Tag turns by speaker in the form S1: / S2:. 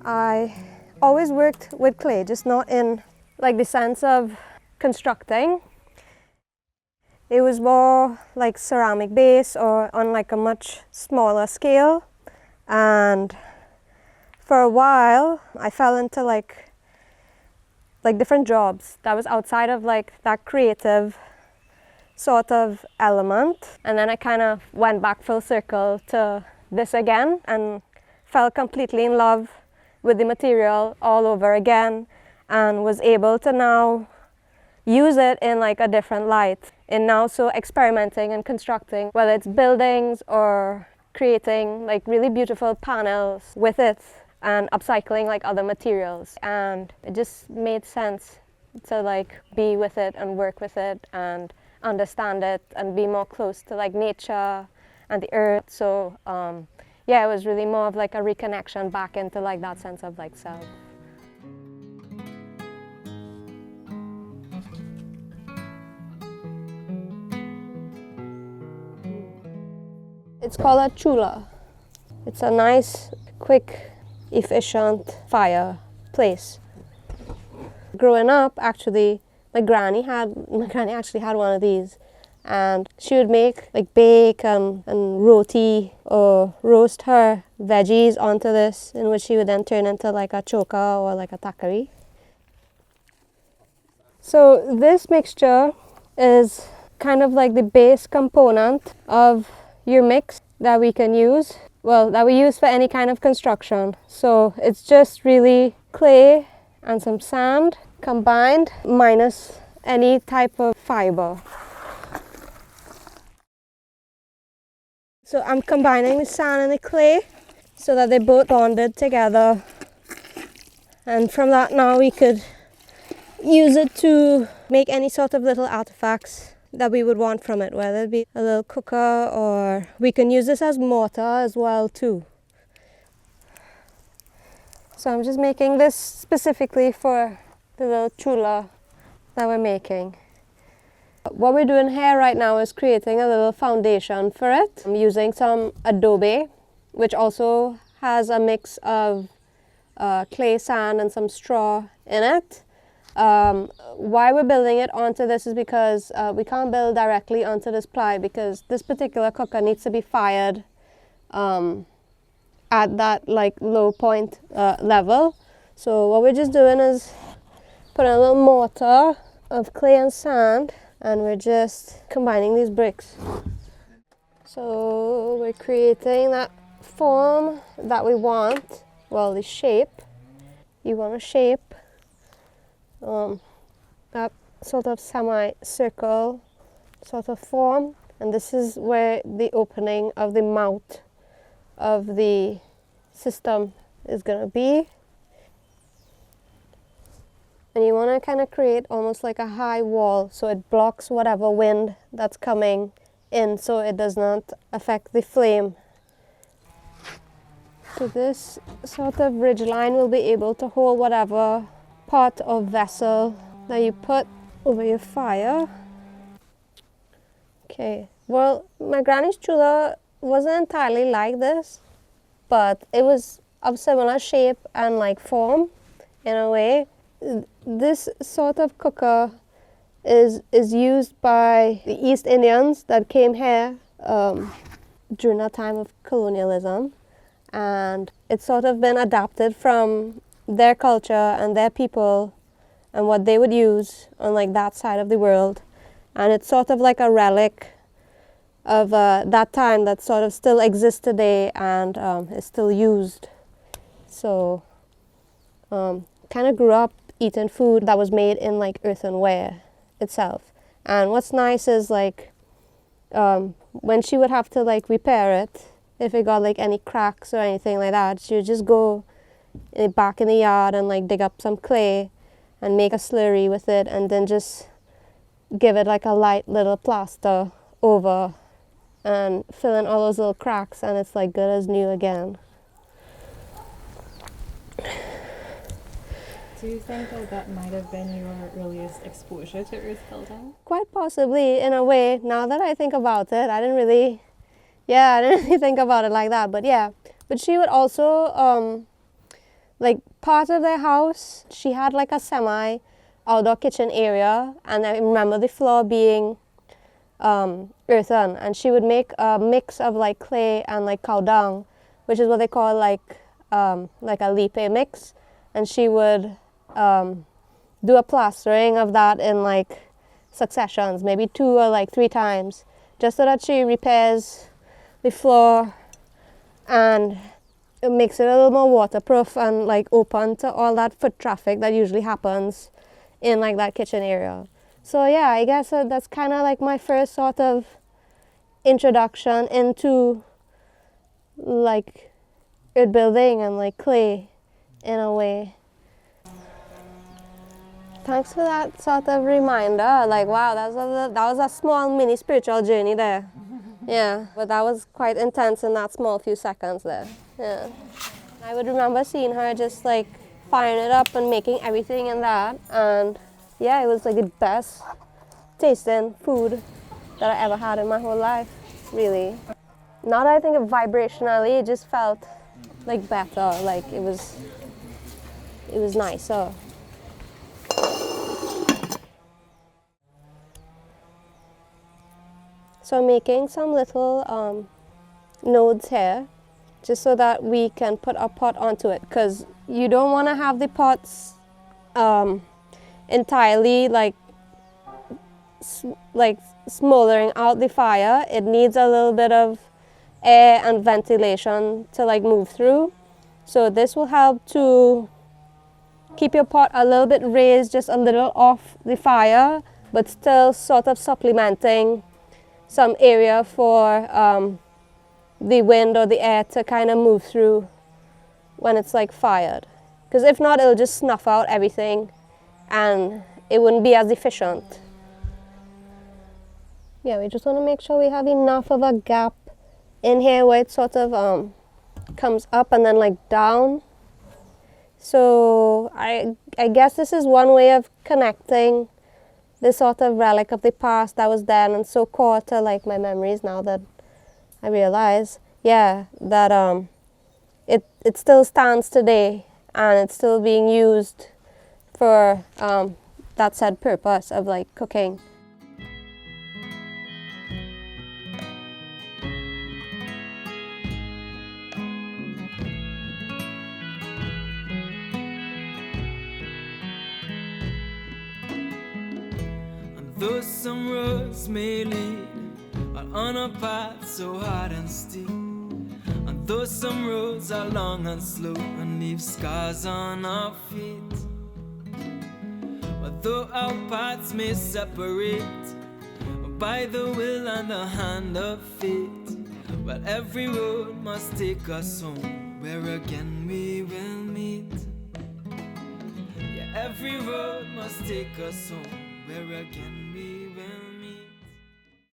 S1: I always worked with clay, just not in like the sense of constructing. It was more like ceramic base or on like a much smaller scale. And for a while I fell into like different jobs that was outside of like that creative sort of element. And then I kind of went back full circle to this again and fell completely in love with the material all over again, and was able to now use it in like a different light. And now so experimenting and constructing, whether it's buildings or creating like really beautiful panels with it and upcycling like other materials. And it just made sense to like be with it and work with it and understand it and be more close to like nature and the earth. So yeah, it was really more of like a reconnection back into like that sense of like self. It's called a Chulah. It's a nice, quick, efficient fireplace. Growing up, actually, my granny actually had one of these, and she would make like bacon and roti or roast her veggies onto this, in which she would then turn into like a choka or like a takari. So this mixture is kind of like the base component of your mix that we can use, well, that we use for any kind of construction. So it's just really clay and some sand combined minus any type of fiber. So I'm combining the sand and the clay so that they both bonded together, and from that now we could use it to make any sort of little artifacts that we would want from it, whether it be a little cooker, or we can use this as mortar as well too. So I'm just making this specifically for the little chulah that we're making. What we're doing here right now is creating a little foundation for it. I'm using some adobe, which also has a mix of clay, sand and some straw in it. Why we're building it onto this is because we can't build directly onto this ply, because this particular cooker needs to be fired at that like low point level. So what we're just doing is putting a little mortar of clay and sand, and we're just combining these bricks. So we're creating that form that we want, well, the shape. You want a shape, that sort of semi-circle sort of form, and this is where the opening of the mouth of the system is going to be. And you want to kind of create almost like a high wall, so it blocks whatever wind that's coming in, so it does not affect the flame. So this sort of ridge line will be able to hold whatever pot or vessel that you put over your fire. Okay, well, my granny's chulah wasn't entirely like this, but it was of similar shape and like form in a way. This sort of cooker is used by the East Indians that came here during that time of colonialism, and it's sort of been adapted from their culture and their people and what they would use on like that side of the world, and it's sort of like a relic of that time that sort of still exists today and is still used. So kind of grew up eating food that was made in like earthenware itself. And what's nice is like when she would have to like repair it, if it got like any cracks or anything like that, she would just go back in the yard and like dig up some clay and make a slurry with it, and then just give it like a light little plaster over and fill in all those little cracks, and it's like good as new again.
S2: Do you think that might have been your earliest exposure to earth building?
S1: Quite possibly, in a way. Now that I think about it, I didn't really think about it like that. But yeah, but she would also like part of their house, she had like a semi outdoor kitchen area, and I remember the floor being earthen, and she would make a mix of like clay and like cow dung, which is what they call like a lipe mix, and she would do a plastering of that in like successions, maybe 2 or like 3 times, just so that she repairs the floor and it makes it a little more waterproof and like open to all that foot traffic that usually happens in like that kitchen area. So yeah, I guess that's kind of like my first sort of introduction into like earth building and like clay in a way. Thanks for that sort of reminder. Like, wow, that was a small mini spiritual journey there. Yeah, but that was quite intense in that small few seconds there. Yeah. I would remember seeing her just like firing it up and making everything in that. And yeah, it was like the best tasting food that I ever had in my whole life, really. Now that I think of vibrationally, it just felt like better, like it was nicer. So I'm making some little nodes here, just so that we can put our pot onto it, because you don't want to have the pots entirely like smoldering out the fire. It needs a little bit of air and ventilation to like move through. So this will help to keep your pot a little bit raised, just a little off the fire, but still sort of supplementing some area for the wind or the air to kind of move through when it's like fired. Because if not, it'll just snuff out everything and it wouldn't be as efficient. Yeah, we just want to make sure we have enough of a gap in here where it sort of comes up and then like down. So I guess this is one way of connecting this sort of relic of the past that was then and so core to like my memories now that I realize, yeah, that it still stands today and it's still being used for that said purpose of like cooking.
S3: Though some roads may lead on a path so hard and steep, and though some roads are long and slow and leave scars on our feet, but though our paths may separate by the will and the hand of fate, well, every road must take us home where again we will meet. Yeah, every road must take us home where again we